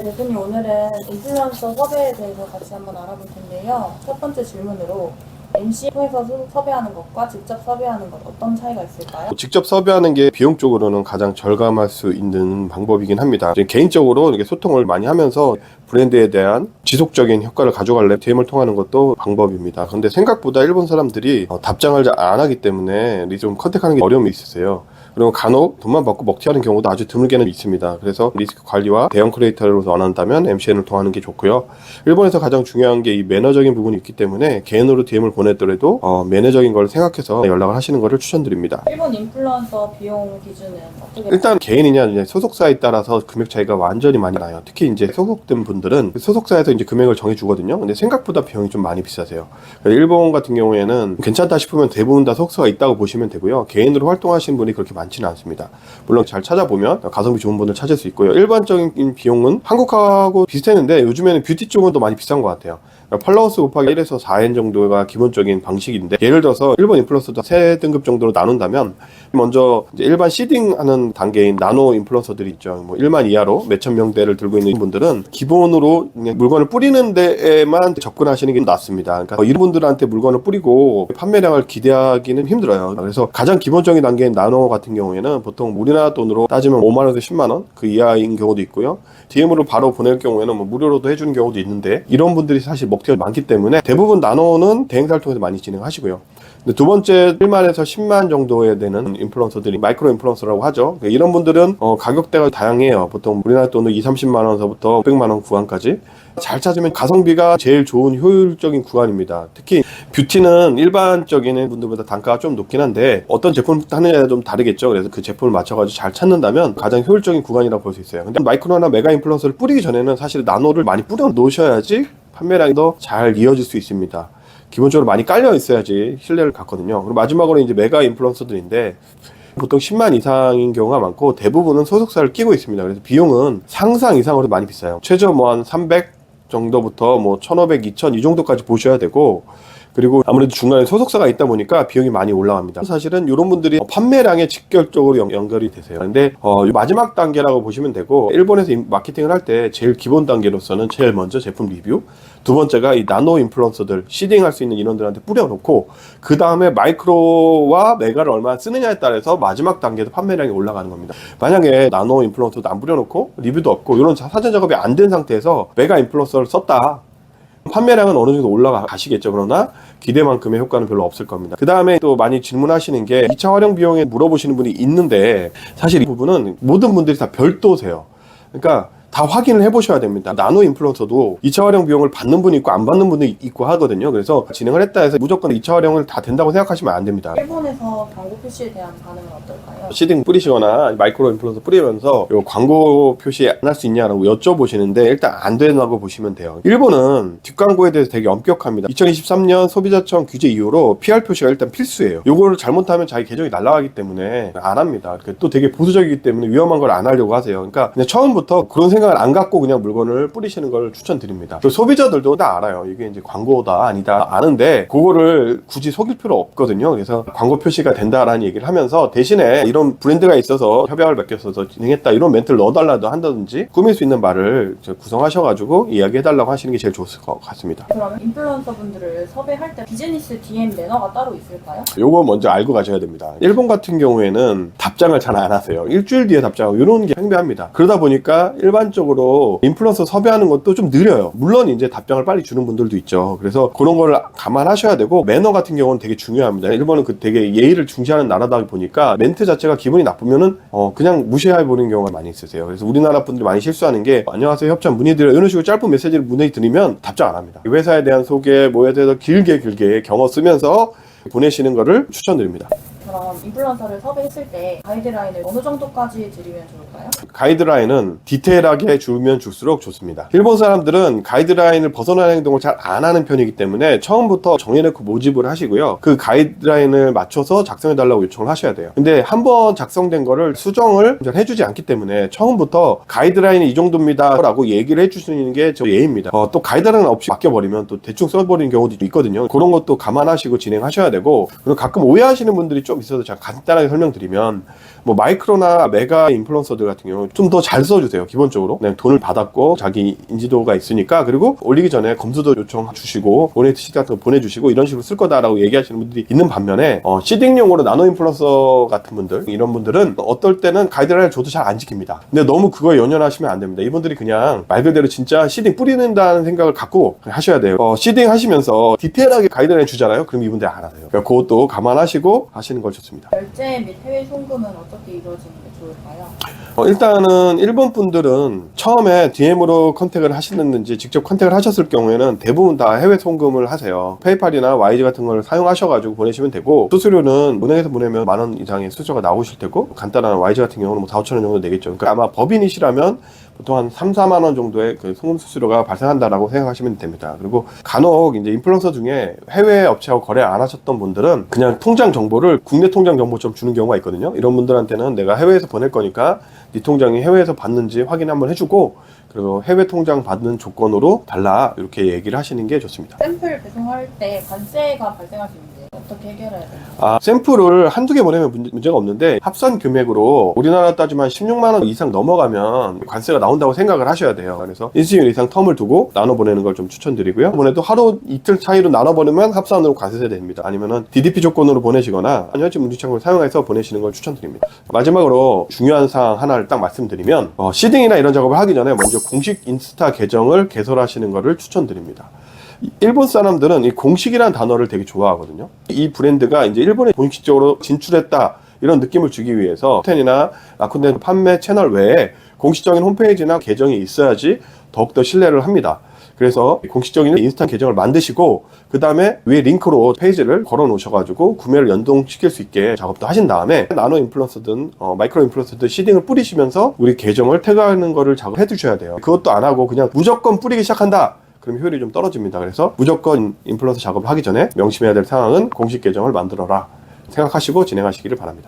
대표님, 오늘은 인플루언서 섭외에 대해서 같이 한번 알아볼 텐데요. 첫 번째 질문으로 MC 통해서 섭외하는 것과 직접 섭외하는 것 어떤 차이가 있을까요? 직접 섭외하는 게 비용적으로는 가장 절감할 수 있는 방법이긴 합니다. 개인적으로 이렇게 소통을 많이 하면서 브랜드에 대한 지속적인 효과를 가져갈래 DM을 통하는 것도 방법입니다. 근데 생각보다 일본 사람들이 답장을 잘 안 하기 때문에 좀 컨택하는 게 어려움이 있으세요. 그리고 간혹 돈만 받고 먹튀하는 경우도 아주 드물게는 있습니다. 그래서 리스크 관리와 대형 크리에이터를 원한다면 MCN을 통하는 게 좋고요. 일본에서 가장 중요한 게 이 매너적인 부분이 있기 때문에 개인으로 DM을 보냈더라도 매너적인 걸 생각해서 연락을 하시는 것을 추천드립니다. 일본 인플루언서 비용 기준은 어떻게? 일단 개인이냐 이제 소속사에 따라서 금액 차이가 완전히 많이 나요. 특히 이제 소속된 분들은 소속사에서 이제 금액을 정해주거든요. 근데 생각보다 비용이 좀 많이 비싸세요. 일본 같은 경우에는 괜찮다 싶으면 대부분 다 소속사가 있다고 보시면 되고요. 개인으로 활동하시는 분이 그렇게 많지는 않습니다. 물론 잘 찾아보면 가성비 좋은 분을 찾을 수 있고요. 일반적인 비용은 한국하고 비슷했는데 요즘에는 뷰티 쪽은 더 많이 비싼 것 같아요. 팔로워스 곱하기 1에서 4엔 정도가 기본적인 방식인데, 예를 들어서 일본 인플루언서도 3등급 정도로 나눈다면 먼저 이제 일반 시딩하는 단계인 나노 인플루언서들이 있죠. 뭐 1만 이하로 몇천 명대를 들고 있는 분들은 기본으로 그냥 물건을 뿌리는 데에만 접근하시는 게 낫습니다. 그러니까 이런 분들한테 물건을 뿌리고 판매량을 기대하기는 힘들어요. 그래서 가장 기본적인 단계인 나노 같은 경우에는 보통 우리나라 돈으로 따지면 5만 원에서 10만 원 그 이하인 경우도 있고요. DM으로 바로 보낼 경우에는 뭐 무료로도 해주는 경우도 있는데, 이런 분들이 사실 먹튀가 많기 때문에 대부분 나노는 대행사를 통해서 많이 진행하시고요. 근데 두 번째 1만에서 10만 정도에 되는 인플루언서들이 마이크로 인플루언서라고 하죠. 이런 분들은 가격대가 다양해요. 보통 우리나라 돈으로 2, 30만 원서부터 500만 원 구간까지 잘 찾으면 가성비가 제일 좋은 효율적인 구간입니다. 특히 뷰티는 일반적인 분들보다 단가가 좀 높긴 한데 어떤 제품을 하느냐에 좀 다르겠죠. 그래서 그 제품을 맞춰가지고 잘 찾는다면 가장 효율적인 구간이라고 볼 수 있어요. 근데 마이크로나 메가 인플루언서를 뿌리기 전에는 사실 나노를 많이 뿌려 놓으셔야지 판매량이 더 잘 이어질 수 있습니다. 기본적으로 많이 깔려 있어야지 신뢰를 갖거든요. 그리고 마지막으로 이제 메가 인플루언서들인데 보통 10만 이상인 경우가 많고 대부분은 소속사를 끼고 있습니다. 그래서 비용은 상상 이상으로 많이 비싸요. 최저 뭐 한 300 정도부터 뭐 1,500, 2,000 이 정도까지 보셔야 되고, 그리고 아무래도 중간에 소속사가 있다 보니까 비용이 많이 올라갑니다. 사실은 이런 분들이 판매량에 직결적으로 연결이 되세요. 근데 마지막 단계라고 보시면 되고, 일본에서 마케팅을 할 때 제일 기본 단계로서는 제일 먼저 제품 리뷰, 두 번째가 이 나노 인플루언서들 시딩할 수 있는 인원들한테 뿌려놓고, 그 다음에 마이크로와 메가를 얼마나 쓰느냐에 따라서 마지막 단계에서 판매량이 올라가는 겁니다. 만약에 나노 인플루언서도 안 뿌려놓고 리뷰도 없고 이런 사전 작업이 안 된 상태에서 메가 인플루언서를 썼다, 판매량은 어느 정도 올라가시겠죠. 그러나 기대만큼의 효과는 별로 없을 겁니다. 그 다음에 또 많이 질문하시는 게 2차 활용 비용에 물어보시는 분이 있는데, 사실 이 부분은 모든 분들이 다 별도세요. 그러니까 다 확인을 해보셔야 됩니다. 나노 인플루언서도 2차 활용 비용을 받는 분이 있고 안 받는 분이 있고 하거든요. 그래서 진행을 했다 해서 무조건 2차 활용을 다 된다고 생각하시면 안 됩니다. 일본에서 광고 표시에 대한 반응은 어떨까요? 시딩 뿌리시거나 마이크로 인플루언서 뿌리면서 요 광고 표시 안 할 수 있냐라고 여쭤보시는데, 일단 안 된다고 보시면 돼요. 일본은 뒷광고에 대해서 되게 엄격합니다. 2023년 소비자청 규제 이후로 PR 표시가 일단 필수예요. 요거를 잘못하면 자기 계정이 날아가기 때문에 안 합니다. 또 되게 보수적이기 때문에 위험한 걸 안 하려고 하세요. 그러니까 그냥 처음부터 그런 생각을 안 갖고 그냥 물건을 뿌리시는 걸 추천드립니다. 그리고 소비자들도 다 알아요. 이게 이제 광고다 아니다 아는데 그거를 굳이 속일 필요 없거든요. 그래서 광고 표시가 된다라는 얘기를 하면서, 대신에 이런 브랜드가 있어서 협약을 맺겠어서 진행했다 이런 멘트를 넣어달라도 한다든지 꾸밀 수 있는 말을 구성하셔가지고 이야기해달라고 하시는 게 제일 좋을 것 같습니다. 그러면 인플루언서 분들을 섭외할 때 비즈니스 DM 매너가 따로 있을까요? 요거 먼저 알고 가셔야 됩니다. 일본 같은 경우에는 답장을 잘 안 하세요. 일주일 뒤에 답장하고 이런 게 팽배합니다. 그러다 보니까 일반적으로 인플루언서 섭외하는 것도 좀 느려요. 물론 이제 답장을 빨리 주는 분들도 있죠. 그래서 그런 걸 감안하셔야 되고, 매너 같은 경우는 되게 중요합니다. 일본은 되게 예의를 중시하는 나라다 보니까 멘트 자체가 기분이 나쁘면은 그냥 무시해 버리는 경우가 많이 있으세요. 그래서 우리나라 분들이 많이 실수하는 게, 안녕하세요 협찬 문의드려요 이런 식으로 짧은 메시지를 문의드리면 답장 안 합니다. 회사에 대한 소개 뭐에 대해서 길게 경어 쓰면서 보내시는 거를 추천드립니다. 그럼 인플루언서를 섭외했을 때 가이드라인을 어느 정도까지 드리면 좋을까요? 가이드라인은 디테일하게 주면 줄수록 좋습니다. 일본 사람들은 가이드라인을 벗어나는 행동을 잘 안 하는 편이기 때문에 처음부터 정해놓고 모집을 하시고요. 그 가이드라인을 맞춰서 작성해달라고 요청을 하셔야 돼요. 근데 한번 작성된 거를 수정을 해주지 않기 때문에 처음부터 가이드라인이 이 정도입니다 라고 얘기를 해주시는 게 저 예입니다. 또 가이드라인 없이 맡겨버리면 또 대충 써버리는 경우도 있거든요. 그런 것도 감안하시고 진행하셔야 되고, 그리고 가끔 오해하시는 분들이 좀 있어서 제가 간단하게 설명드리면 뭐 마이크로나 메가 인플루언서들 같은 경우 좀 더 잘 써주세요. 기본적으로 그냥 돈을 받았고 자기 인지도가 있으니까, 그리고 올리기 전에 검수도 요청 주시고 도네이트 시트 같은 거 보내주시고 이런 식으로 쓸 거다라고 얘기하시는 분들이 있는 반면에 시딩용으로 나노 인플루언서 같은 분들, 이런 분들은 어떨 때는 가이드라인을 줘도 잘 안 지킵니다. 근데 너무 그거에 연연하시면 안 됩니다. 이분들이 그냥 말 그대로 진짜 시딩 뿌리는다는 생각을 갖고 하셔야 돼요. 시딩 하시면서 디테일하게 가이드라인 주잖아요. 그럼 이분들이 알아요. 그러니까 그것도 감안하시고 하시는 걸 좋습니다. 결제 및 해외 송금은 어떻게 이루어지는 게 좋을까요? 일단은 일본 분들은 처음에 DM으로 컨택을 하시는지 직접 컨택을 하셨을 경우에는 대부분 다 해외 송금을 하세요. 페이팔이나 YG 같은 걸 사용하셔가지고 보내시면 되고, 수수료는 은행에서 보내면 10,000원 이상의 수수료가 나오실 테고, 간단한 YG 같은 경우는 뭐 4,000~5,000원 정도 내겠죠. 그러니까 아마 법인이시라면 보통 한 3~4만 원 정도의 그 송금 수수료가 발생한다라고 생각하시면 됩니다. 그리고 간혹 이제 인플루언서 중에 해외 업체하고 거래 안 하셨던 분들은 그냥 통장 정보를 국내 통장 정보처럼 주는 경우가 있거든요. 이런 분들한테는 내가 해외에서 보낼 거니까 네 통장이 해외에서 받는지 확인 한번 해주고, 그리고 해외 통장 받는 조건으로 달라, 이렇게 얘기를 하시는 게 좋습니다. 샘플 배송할 때 관세가 발생할 수 있는데 어떻게 해결해야 돼요? 샘플을 한두 개 보내면 문제가 없는데, 합산 금액으로 우리나라 따지면 16만 원 이상 넘어가면 관세가 나온다고 생각을 하셔야 돼요. 그래서 일주일 이상 텀을 두고 나눠 보내는 걸 좀 추천드리고요. 보내도 하루 이틀 차이로 나눠 보내면 합산으로 관세세 됩니다. 아니면은 DDP 조건으로 보내시거나 현지 문지창고를 사용해서 보내시는 걸 추천드립니다. 마지막으로 중요한 사항 하나를 딱 말씀드리면, 시딩이나 이런 작업을 하기 전에 먼저 공식 인스타 계정을 개설하시는 것을 추천드립니다. 일본 사람들은 이 공식이라는 단어를 되게 좋아하거든요. 이 브랜드가 이제 일본에 공식적으로 진출했다, 이런 느낌을 주기 위해서 라쿠텐이나 라쿠텐 판매 채널 외에 공식적인 홈페이지나 계정이 있어야지 더욱더 신뢰를 합니다. 그래서 공식적인 인스타 계정을 만드시고, 그 다음에 위에 링크로 페이지를 걸어 놓으셔가지고 구매를 연동시킬 수 있게 작업도 하신 다음에 나노 인플루언서든 마이크로 인플루언서든 시딩을 뿌리시면서 우리 계정을 태그하는 거를 작업해 두셔야 돼요. 그것도 안 하고 그냥 무조건 뿌리기 시작한다, 그럼 효율이 좀 떨어집니다. 그래서 무조건 인플루언서 작업을 하기 전에 명심해야 될 상황은 공식 계정을 만들어라 생각하시고 진행하시기를 바랍니다.